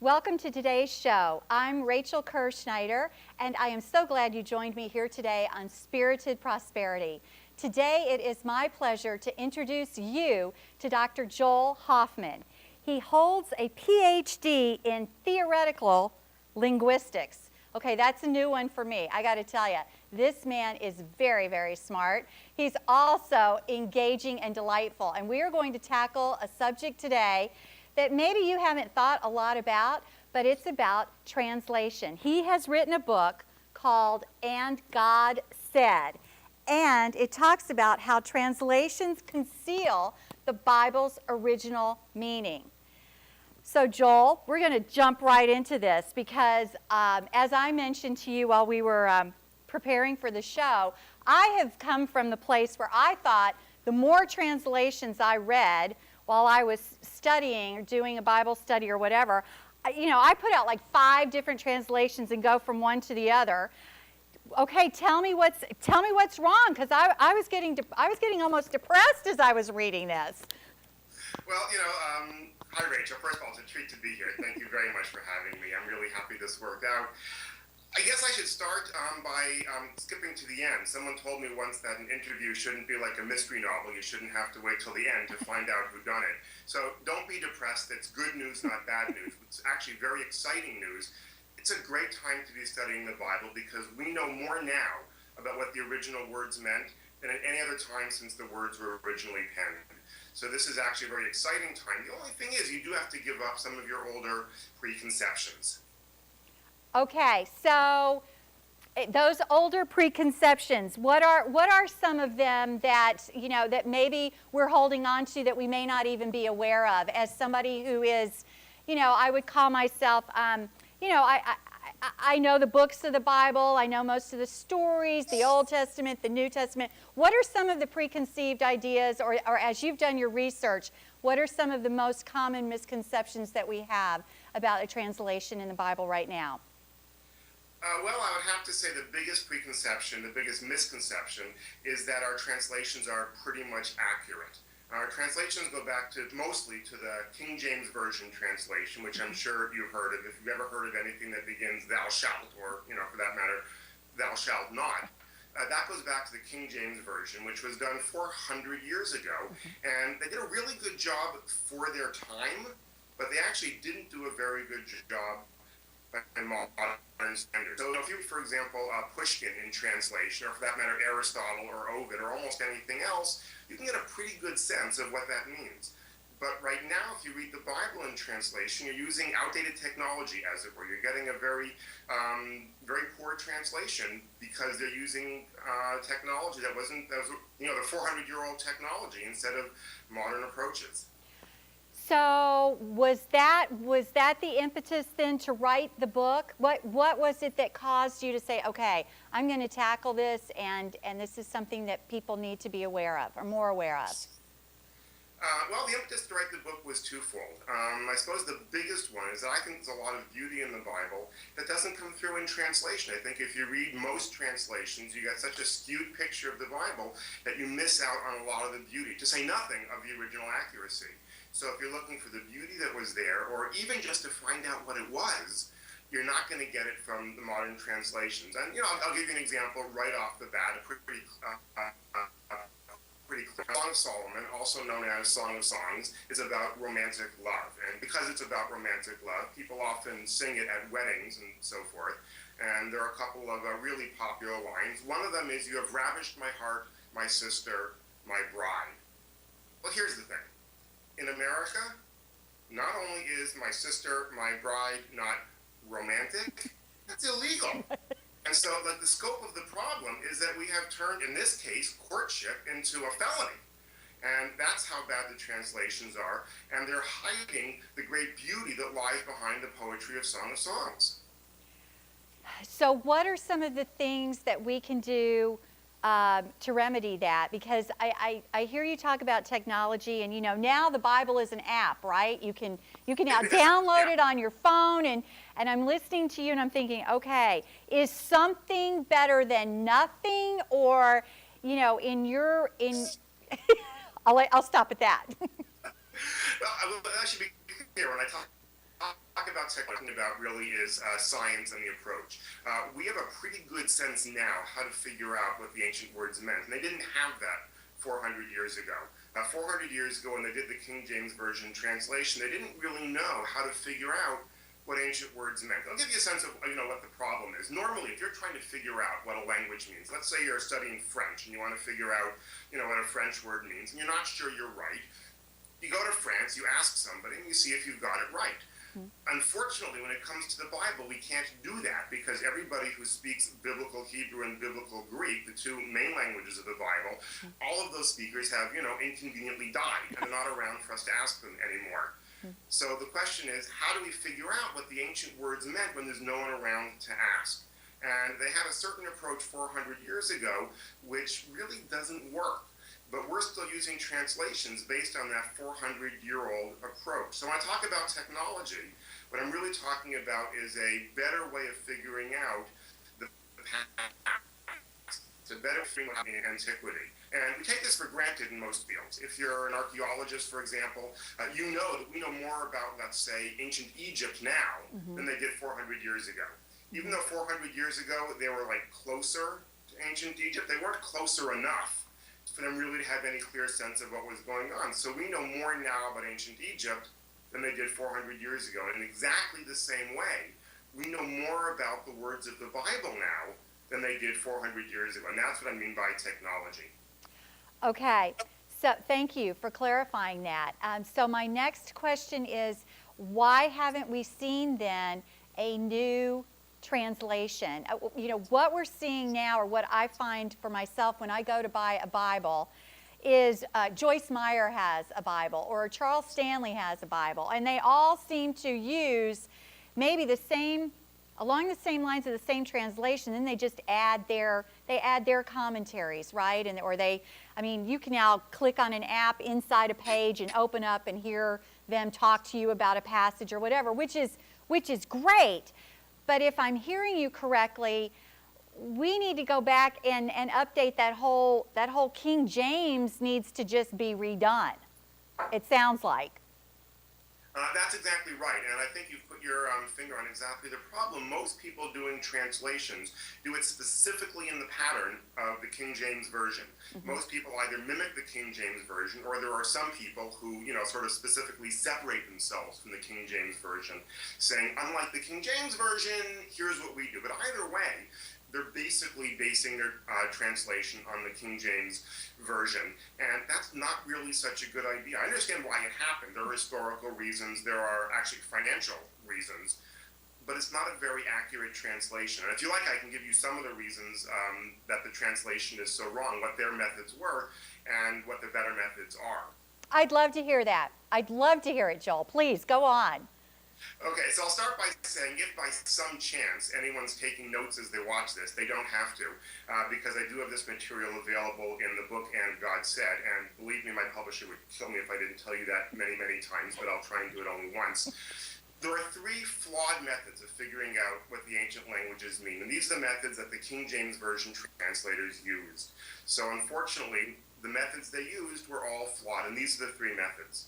Welcome to today's show. I'm Rachel Kerr-Schneider, and I am so glad you joined me here today on Spirited Prosperity. Today it is my pleasure to introduce you to Dr. Joel Hoffman. He holds a PhD in theoretical linguistics. Okay, that's a new one for me. I got to tell you, this man is very, very smart. He's also engaging and delightful, and we are going to tackle a subject today that maybe you haven't thought a lot about, but it's about translation. He has written a book called And God Said, and it talks about how translations conceal the Bible's original meaning. So Joel, we're going to jump right into this because as I mentioned to you while we were preparing for the show, I have come from the place where I thought the more translations I read while I was studying or doing a Bible study or whatever, I put out like 5 different translations and go from one to the other. Okay, tell me what's wrong, because I was getting almost depressed as I was reading this. Well, hi Rachel. First of all, it's a treat to be here. Thank you very much for having me. I'm really happy this worked out. I guess I should start by skipping to the end. Someone told me once that an interview shouldn't be like a mystery novel. You shouldn't have to wait till the end to find out who done it. So don't be depressed. It's good news, not bad news. It's actually very exciting news. It's a great time to be studying the Bible because we know more now about what the original words meant than at any other time since the words were originally penned. So this is actually a very exciting time. The only thing is you do have to give up some of your older preconceptions. Okay, so those older preconceptions, what are some of them that, that maybe we're holding on to that we may not even be aware of? As somebody who is, I would call myself, I know the books of the Bible, I know most of the stories, the Old Testament, the New Testament. What are some of the preconceived ideas, or as you've done your research, what are some of the most common misconceptions that we have about a translation in the Bible right now? Well, I would have to say the biggest preconception, the biggest misconception, is that our translations are pretty much accurate. Our translations go back mostly to the King James Version translation, which I'm sure you've heard of. If you've ever heard of anything that begins thou shalt, or, for that matter, thou shalt not, that goes back to the King James Version, which was done 400 years ago. And they did a really good job for their time, but they actually didn't do a very good job by modern standards. So if you, for example, Pushkin in translation, or for that matter, Aristotle or Ovid or almost anything else, you can get a pretty good sense of what that means. But right now, if you read the Bible in translation, you're using outdated technology, as it were. You're getting a very, very poor translation because they're using technology that was the 400-year-old technology instead of modern approaches. So was that the impetus then to write the book? What was it that caused you to say, okay, I'm going to tackle this, and this is something that people need to be aware of or more aware of? Well, the impetus to write the book was twofold. I suppose the biggest one is that I think there's a lot of beauty in the Bible that doesn't come through in translation. I think if you read most translations, you get such a skewed picture of the Bible that you miss out on a lot of the beauty, to say nothing of the original accuracy. So if you're looking for the beauty that was there, or even just to find out what it was, you're not going to get it from the modern translations. And, I'll give you an example right off the bat, a pretty clear. Song of Solomon, also known as Song of Songs, is about romantic love. And because it's about romantic love, people often sing it at weddings and so forth. And there are a couple of really popular lines. One of them is, "You have ravished my heart, my sister, my bride." Well, here's the thing. In America, not only is my sister, my bride, not romantic, that's illegal. And so the scope of the problem is that we have turned, in this case, courtship into a felony. And that's how bad the translations are. And they're hiding the great beauty that lies behind the poetry of Song of Songs. So what are some of the things that we can do to remedy that? Because I hear you talk about technology, and now the Bible is an app, right? You can now download it on your phone, and I'm listening to you and I'm thinking, okay, is something better than nothing? Or I'll stop at that. Well, I should be clear when I talk about about talking about really is science and the approach. We have a pretty good sense now how to figure out what the ancient words meant, and they didn't have that 400 years ago. 400 years ago, when they did the King James Version translation, they didn't really know how to figure out what ancient words meant. I'll give you a sense of what the problem is. Normally, if you're trying to figure out what a language means, let's say you're studying French and you want to figure out what a French word means, and you're not sure you're right, you go to France, you ask somebody, and you see if you've got it right. Unfortunately, when it comes to the Bible, we can't do that because everybody who speaks Biblical Hebrew and Biblical Greek, the two main languages of the Bible, all of those speakers have, inconveniently died and are not around for us to ask them anymore. So the question is, how do we figure out what the ancient words meant when there's no one around to ask? And they had a certain approach 400 years ago, which really doesn't work. But we're still using translations based on that 400-year-old approach. So when I talk about technology, what I'm really talking about is a better way of figuring out the past. It's a better figuring out antiquity. And we take this for granted in most fields. If you're an archaeologist, for example, you know that we know more about, let's say, ancient Egypt now than they did 400 years ago. Even though 400 years ago they were closer to ancient Egypt, they weren't closer enough for them really to have any clear sense of what was going on. So we know more now about ancient Egypt than they did 400 years ago. In exactly the same way, we know more about the words of the Bible now than they did 400 years ago. And that's what I mean by technology. Okay, so thank you for clarifying that. So my next question is, why haven't we seen then a new translation? What we're seeing now, or what I find for myself when I go to buy a Bible, is Joyce Meyer has a Bible, or Charles Stanley has a Bible, and they all seem to use maybe along the same lines of the same translation. Then they just add their commentaries, right? You can now click on an app inside a page and open up and hear them talk to you about a passage or whatever, which is great. But if I'm hearing you correctly, we need to go back and update that whole King James needs to just be redone, it sounds like. That's exactly right, and I think you've put your finger on exactly the problem. Most people doing translations do it specifically in the pattern of the King James Version. Most people either mimic the King James Version, or there are some people who, sort of specifically separate themselves from the King James Version, saying, unlike the King James Version, here's what we do. But either way, they're basically basing their translation on the King James Version, and that's not really such a good idea. I understand why it happened. There are historical reasons, there are actually financial reasons, but it's not a very accurate translation. And if you like, I can give you some of the reasons that the translation is so wrong, what their methods were, and what the better methods are. I'd love to hear that. I'd love to hear it, Joel. Please, go on. Okay, so I'll start by saying, if by some chance anyone's taking notes as they watch this, they don't have to, because I do have this material available in the book And God Said, and believe me, my publisher would kill me if I didn't tell you that many, many times, but I'll try and do it only once. There are three flawed methods of figuring out what the ancient languages mean, and these are the methods that the King James Version translators used. So unfortunately, the methods they used were all flawed, and these are the three methods.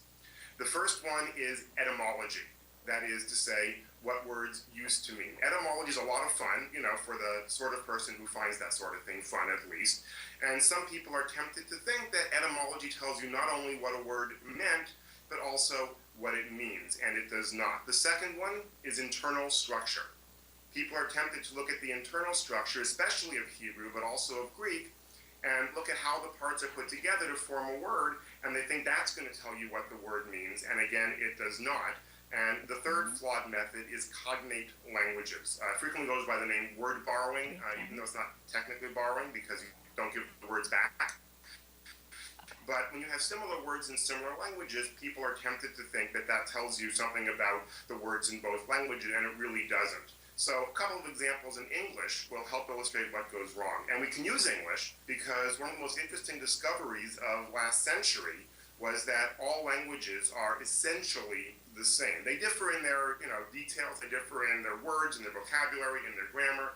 The first one is etymology. That is to say, what words used to mean. Etymology is a lot of fun, for the sort of person who finds that sort of thing fun, at least. And some people are tempted to think that etymology tells you not only what a word meant, but also what it means, and it does not. The second one is internal structure. People are tempted to look at the internal structure, especially of Hebrew, but also of Greek, and look at how the parts are put together to form a word, and they think that's going to tell you what the word means, and again, it does not. And the third flawed method is cognate languages. It frequently goes by the name word borrowing, even though it's not technically borrowing because you don't give the words back. But when you have similar words in similar languages, people are tempted to think that that tells you something about the words in both languages, and it really doesn't. So a couple of examples in English will help illustrate what goes wrong. And we can use English because one of the most interesting discoveries of last century was that all languages are essentially the same. They differ in their details, they differ in their words, in their vocabulary, in their grammar,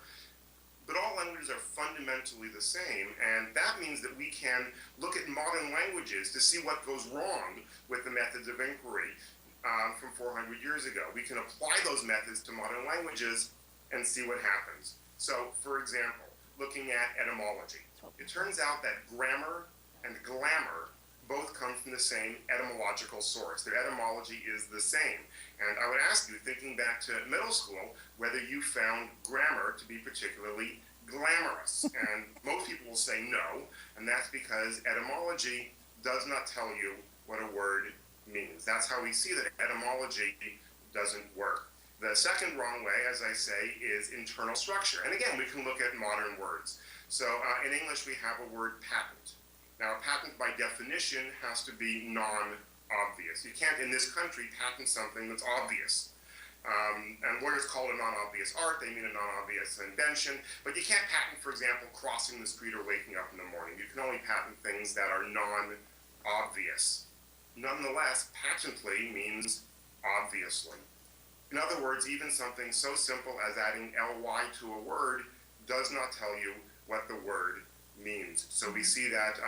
but all languages are fundamentally the same, and that means that we can look at modern languages to see what goes wrong with the methods of inquiry. from 400 years ago. We can apply those methods to modern languages and see what happens. So, for example, looking at etymology, it turns out that grammar and glamour both come from the same etymological source. Their etymology is the same. And I would ask you, thinking back to middle school, whether you found grammar to be particularly glamorous. And most people will say no, and that's because etymology does not tell you what a word means. That's how we see that etymology doesn't work. The second wrong way, as I say, is internal structure. And again, we can look at modern words. So in English, we have a word patent. Now, a patent by definition has to be non-obvious. You can't, in this country, patent something that's obvious. And lawyers call it a non-obvious art. They mean a non-obvious invention. But you can't patent, for example, crossing the street or waking up in the morning. You can only patent things that are non-obvious. Nonetheless, patently means obviously. In other words, even something so simple as adding ly to a word does not tell you what the word means. So we see that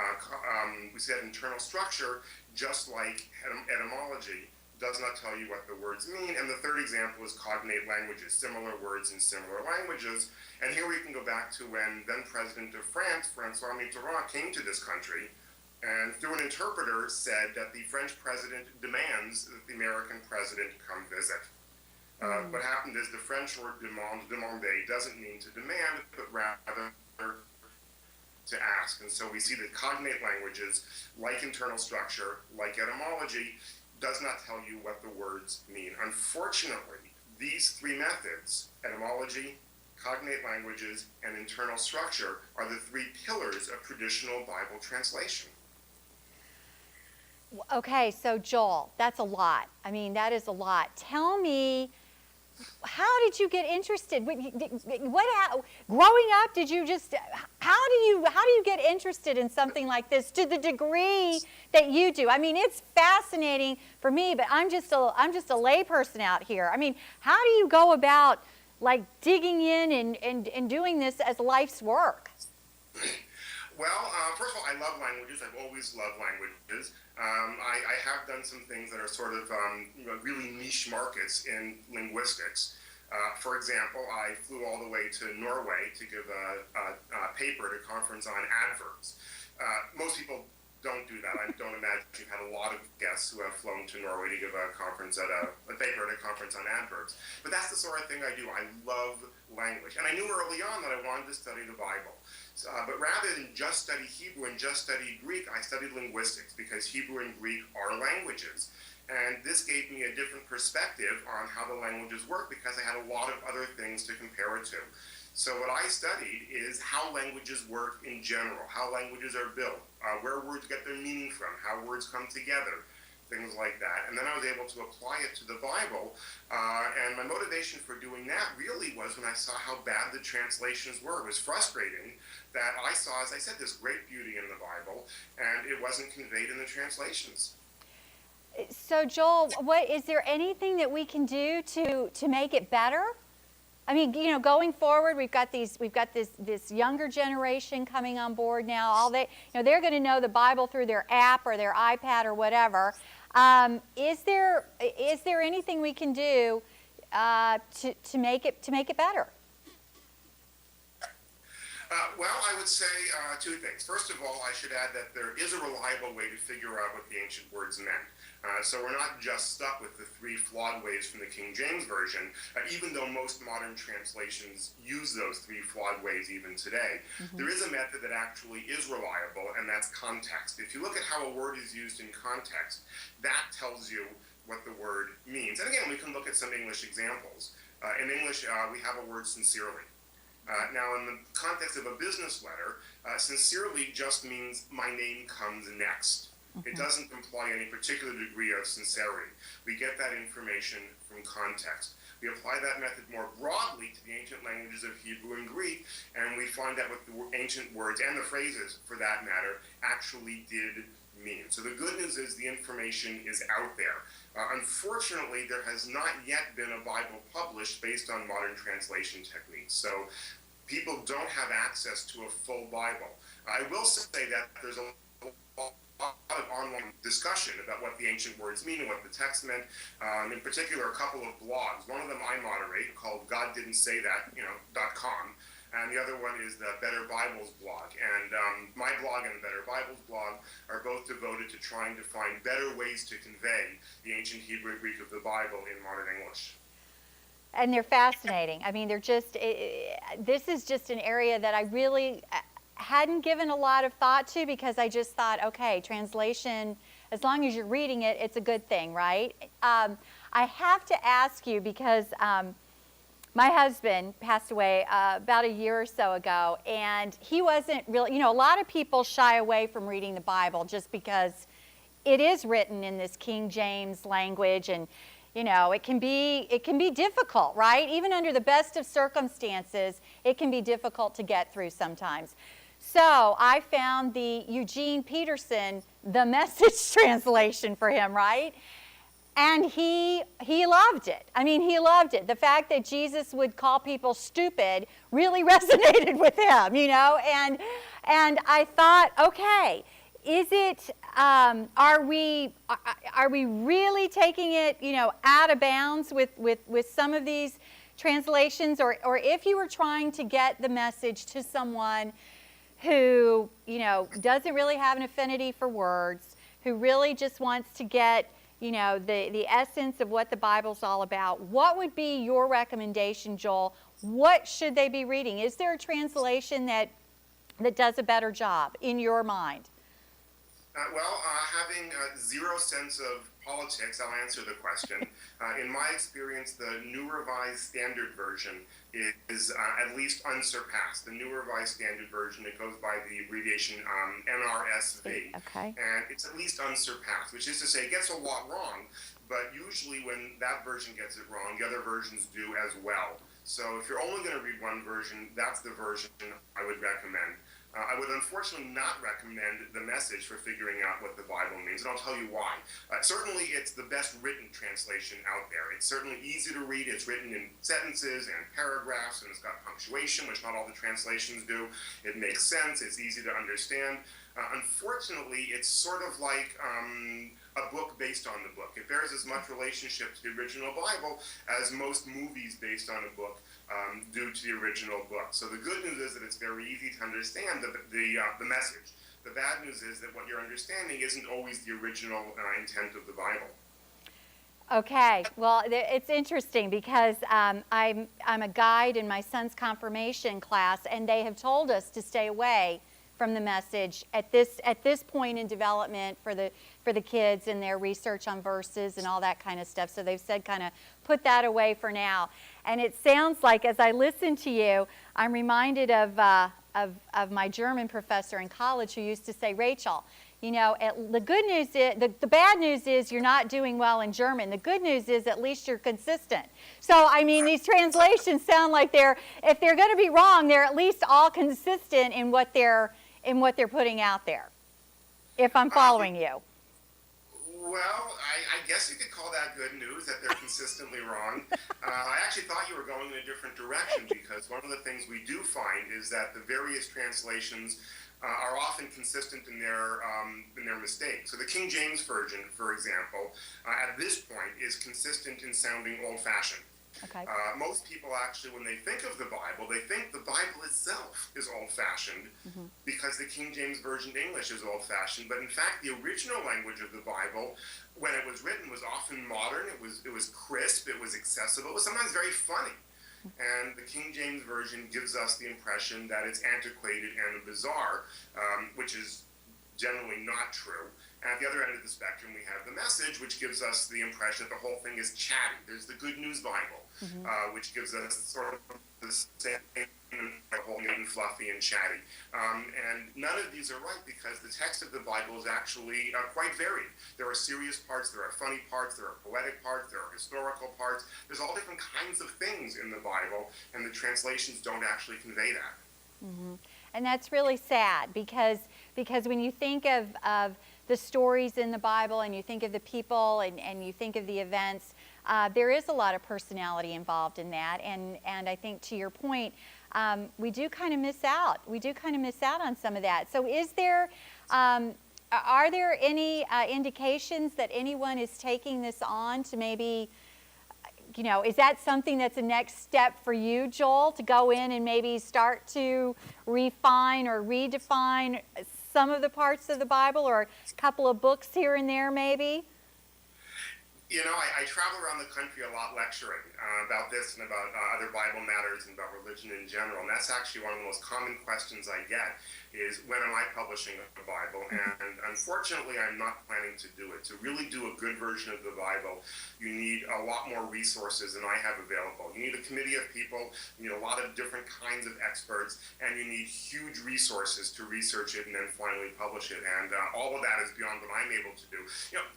internal structure, just like etymology, does not tell you what the words mean. And the third example is cognate languages, similar words in similar languages. And here we can go back to when then President of France, François Mitterrand, came to this country and through an interpreter said that the French president demands that the American president come visit. What happened is the French word demander, doesn't mean to demand, but rather to ask. And so we see that cognate languages, like internal structure, like etymology, does not tell you what the words mean. Unfortunately, these three methods, etymology, cognate languages, and internal structure, are the three pillars of traditional Bible translation. Okay, so Joel, that's a lot. I mean, that is a lot. Tell me, how did you get interested? Growing up, did you just? How do you get interested in something like this to the degree that you do? I mean, it's fascinating for me, but I'm just a layperson out here. I mean, how do you go about like digging in and doing this as life's work? Well, first of all, I love languages. I've always loved languages. I have done some things that are sort of really niche markets in linguistics. For example, I flew all the way to Norway to give a paper at a conference on adverbs. Most people don't do that. I don't imagine you've had a lot of guests who have flown to Norway to give a conference a paper at a conference on adverbs. But that's the sort of thing I do. I love language. And I knew early on that I wanted to study the Bible. But rather than just study Hebrew and just study Greek, I studied linguistics because Hebrew and Greek are languages. And this gave me a different perspective on how the languages work because I had a lot of other things to compare it to. So what I studied is how languages work in general, how languages are built, where words get their meaning from, how words come together, things like that. And then I was able to apply it to the Bible. And my motivation for doing that really was when I saw how bad the translations were. It was frustrating that I saw, as I said, this great beauty in the Bible, and it wasn't conveyed in the translations. So Joel, is there anything that we can do to make it better? I mean, you know, going forward, we've got this younger generation coming on board now. They're going to know the Bible through their app or their iPad or whatever. Is there anything we can do to make it better? Well, I would say two things. First of all, I should add that there is a reliable way to figure out what the ancient words meant. So we're not just stuck with the three flawed ways from the King James Version, even though most modern translations use those three flawed ways even today. Mm-hmm. There is a method that actually is reliable, and that's context. If you look at how a word is used in context, that tells you what the word means. And again, we can look at some English examples. In English, we have a word sincerely. Now, in the context of a business letter, sincerely just means my name comes next. It doesn't imply any particular degree of sincerity. We get that information from context. We apply that method more broadly to the ancient languages of Hebrew and Greek, and we find out what the ancient words, and the phrases for that matter, actually did mean. So the good news is the information is out there. Unfortunately, there has not yet been a Bible published based on modern translation techniques. So people don't have access to a full Bible. I will say that there's a lot of online discussion about what the ancient words mean and what the text meant. In particular, a couple of blogs. One of them I moderate called God Didn't Say That, .com. And the other one is the Better Bibles blog. And my blog and the Better Bibles blog are both devoted to trying to find better ways to convey the ancient Hebrew and Greek of the Bible in modern English. And they're fascinating. I mean, this is just an area that I really hadn't given a lot of thought to, because I just thought, okay, translation, as long as you're reading it, it's a good thing, right? I have to ask you, because my husband passed away about a year or so ago, and he wasn't really, a lot of people shy away from reading the Bible just because it is written in this King James language, and it can be difficult, right? Even under the best of circumstances, it can be difficult to get through sometimes. So I found the Eugene Peterson, the Message translation for him, right? And he loved it. I mean, he loved it. The fact that Jesus would call people stupid really resonated with him, And I thought, okay, is it? Are we really taking it, out of bounds with some of these translations, or if you were trying to get the message to someone who doesn't really have an affinity for words, who really just wants to get the essence of what the Bible's all about, what would be your recommendation, Joel? What should they be reading? Is there a translation that does a better job in your mind? Having zero sense of politics, I'll answer the question. In my experience, the New Revised Standard Version is at least unsurpassed. The New Revised Standard Version, it goes by the abbreviation NRSV. Okay. And it's at least unsurpassed, which is to say it gets a lot wrong, but usually when that version gets it wrong, the other versions do as well. So if you're only going to read one version, that's the version I would recommend. I would unfortunately not recommend the Message for figuring out what the Bible means, and I'll tell you why. Certainly, it's the best written translation out there. It's certainly easy to read. It's written in sentences and paragraphs, and it's got punctuation, which not all the translations do. It makes sense. It's easy to understand. Unfortunately, it's sort of like a book based on the book. It bears as much relationship to the original Bible as most movies based on a book do to the original book. So the good news is that it's very easy to understand the message. The bad news is that what you're understanding isn't always the original intent of the Bible. Okay, well, it's interesting because I'm a guide in my son's confirmation class, and they have told us to stay away from the Message at this point in development for the kids and their research on verses and all that kind of stuff. So they've said kind of put that away for now. And it sounds like, as I listen to you, I'm reminded of my German professor in college who used to say, Rachel, the good news is, the bad news is you're not doing well in German. The good news is at least you're consistent. So, I mean, these translations sound like if they're going to be wrong, they're at least all consistent in what they're putting out there, if I'm following you. Well, I guess you could call that good news, that they're consistently wrong. I actually thought you were going in a different direction, because one of the things we do find is that the various translations are often consistent in their mistakes. So the King James Version, for example, at this point is consistent in sounding old-fashioned. Okay. Most people actually, when they think of the Bible, they think the Bible itself is old-fashioned because the King James Version English is old-fashioned. But in fact, the original language of the Bible, when it was written, was often modern. It was crisp. It was accessible. It was sometimes very funny. And the King James Version gives us the impression that it's antiquated and bizarre, which is generally not true. And at the other end of the spectrum, we have the Message, which gives us the impression that the whole thing is chatty. There's the Good News Bible, which gives us sort of the same whole neat and fluffy and chatty. And none of these are right, because the text of the Bible is actually quite varied. There are serious parts, there are funny parts, there are poetic parts, there are historical parts. There's all different kinds of things in the Bible, and the translations don't actually convey that. And that's really sad, because when you think of the stories in the Bible, and you think of the people, and you think of the events, there is a lot of personality involved in that. And I think, to your point, we do kind of miss out. We do kind of miss out on some of that. So is there Are there any indications that anyone is taking this on to maybe, is that something that's a next step for you, Joel, to go in and maybe start to refine or redefine some of the parts of the Bible, or a couple of books here and there maybe? I travel around the country a lot lecturing about this and about other Bible matters and about religion in general. And that's actually one of the most common questions I get is, when am I publishing a Bible? And unfortunately, I'm not planning to do it. To really do a good version of the Bible, you need a lot more resources than I have available. You need a committee of people, you need a lot of different kinds of experts, and you need huge resources to research it and then finally publish it. And all of that is beyond what I'm able to do.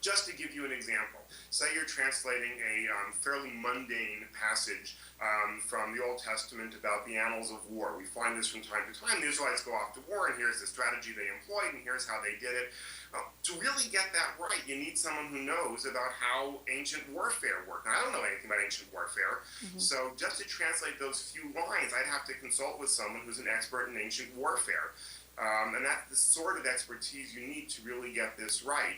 Just to give you an example, say you're translating a fairly mundane passage from the Old Testament about the annals of war. We find this from time to time. The Israelites go off to war, and here's the strategy they employed, and here's how they did it. To really get that right, you need someone who knows about how ancient warfare worked. Now, I don't know anything about ancient warfare, so just to translate those few lines, I'd have to consult with someone who's an expert in ancient warfare. And that's the sort of expertise you need to really get this right.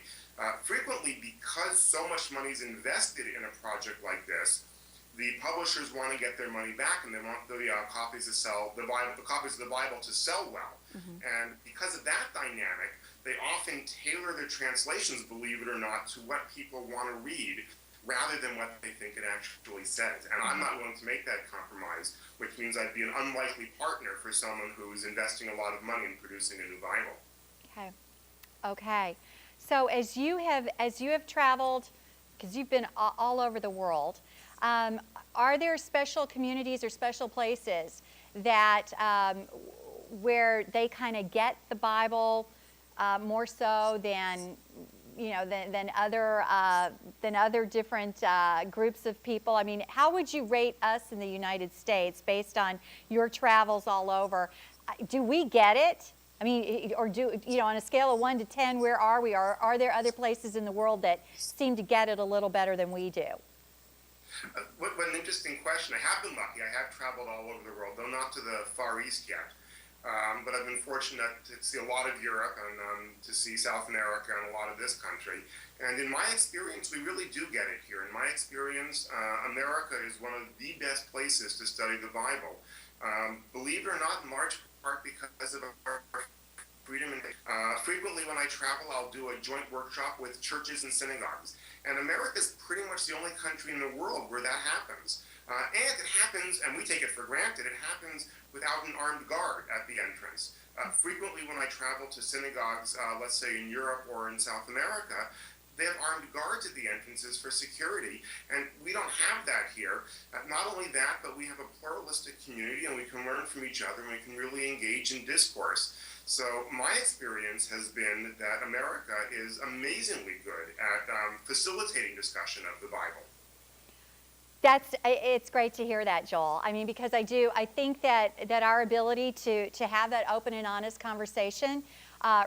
Frequently, because so much money is invested in a project like this, the publishers want to get their money back, and they want the copies to sell the Bible, the copies of the Bible to sell well. And because of that dynamic, they often tailor their translations, believe it or not, to what people want to read, rather than what they think it actually says. And I'm not willing to make that compromise, which means I'd be an unlikely partner for someone who's investing a lot of money in producing a new Bible. Okay. Okay. So as you have traveled, because you've been all over the world, are there special communities or special places that where they kind of get the Bible more so than than other different groups of people? I mean, how would you rate us in the United States based on your travels all over? Do we get it? I mean, or on a scale of 1 to 10, where are we? Are there other places in the world that seem to get it a little better than we do? What an interesting question. I have been lucky. I have traveled all over the world, though not to the Far East yet. But I've been fortunate to see a lot of Europe and to see South America and a lot of this country. And in my experience, we really do get it here. In my experience, America is one of the best places to study the Bible. Believe it or not, in large part because of our freedom. Frequently when I travel, I'll do a joint workshop with churches and synagogues. And America is pretty much the only country in the world where that happens. And it happens, and we take it for granted, it happens without an armed guard at the entrance. Frequently when I travel to synagogues, let's say in Europe or in South America, they have armed guards at the entrances for security, and we don't have that here. Not only that, but we have a pluralistic community, and we can learn from each other, and we can really engage in discourse. So my experience has been that America is amazingly good at facilitating discussion of the Bible. It's great to hear that, Joel. I mean, because I think that our ability to have that open and honest conversation,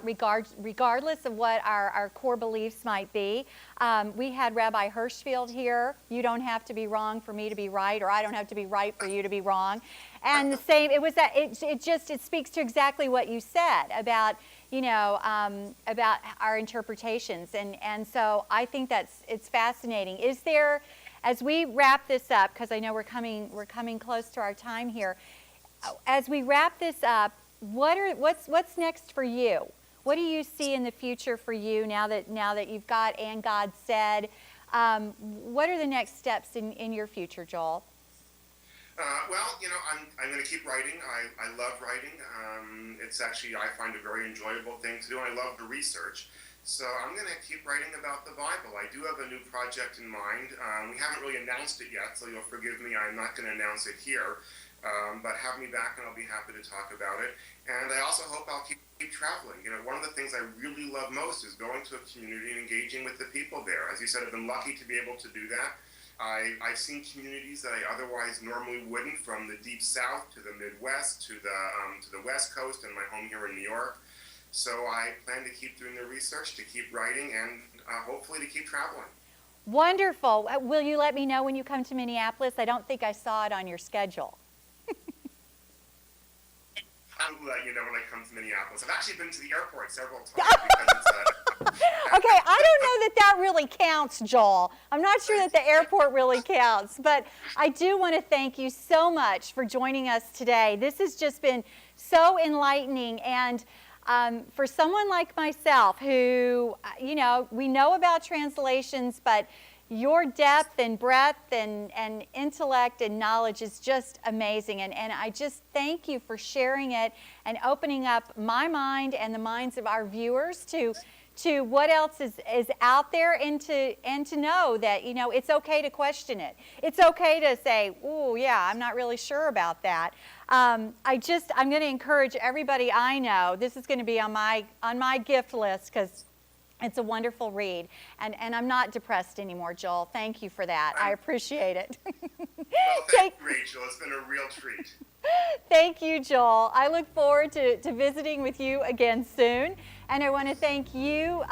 regardless of what our core beliefs might be. We had Rabbi Hirschfield here. You don't have to be wrong for me to be right, or I don't have to be right for you to be wrong. And the same, it speaks to exactly what you said about about our interpretations, and so I think it's fascinating. Is there, as we wrap this up, because I know we're coming close to our time here, as we wrap this up, what's next for you? What do you see in the future for you now that you've got "And God Said"? What are the next steps in your future, Joel? Well, I'm going to keep writing. I love writing. It's actually, I find a very enjoyable thing to do. I love the research. So I'm going to keep writing about the Bible. I do have a new project in mind. We haven't really announced it yet, so you'll forgive me. I'm not going to announce it here. But have me back and I'll be happy to talk about it. And I also hope I'll keep traveling. One of the things I really love most is going to a community and engaging with the people there. As you said, I've been lucky to be able to do that. I've seen communities that I otherwise normally wouldn't, from the deep south to the Midwest to the West Coast and my home here in New York. So I plan to keep doing the research, to keep writing, and hopefully to keep traveling. Wonderful. Will you let me know when you come to Minneapolis? I don't think I saw it on your schedule. I will let you know when I come to Minneapolis. I've actually been to the airport several times because it's Okay, I don't know that that really counts, Joel. I'm not sure that the airport really counts, but I do want to thank you so much for joining us today. This has just been so enlightening, and for someone like myself who, we know about translations, but your depth and breadth and intellect and knowledge is just amazing. And I just thank you for sharing it and opening up my mind and the minds of our viewers to what else is out there, and to know that, it's okay to question it. It's okay to say, oh yeah, I'm not really sure about that. I'm going to encourage everybody I know. This is going to be on my gift list because it's a wonderful read, and I'm not depressed anymore, Joel. Thank you for that. I appreciate it. Well, thank you, Rachel. It's been a real treat. Thank you, Joel. I look forward to visiting with you again soon. And I want to thank you,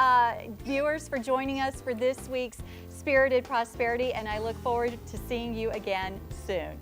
viewers, for joining us for this week's Spirited Prosperity, and I look forward to seeing you again soon.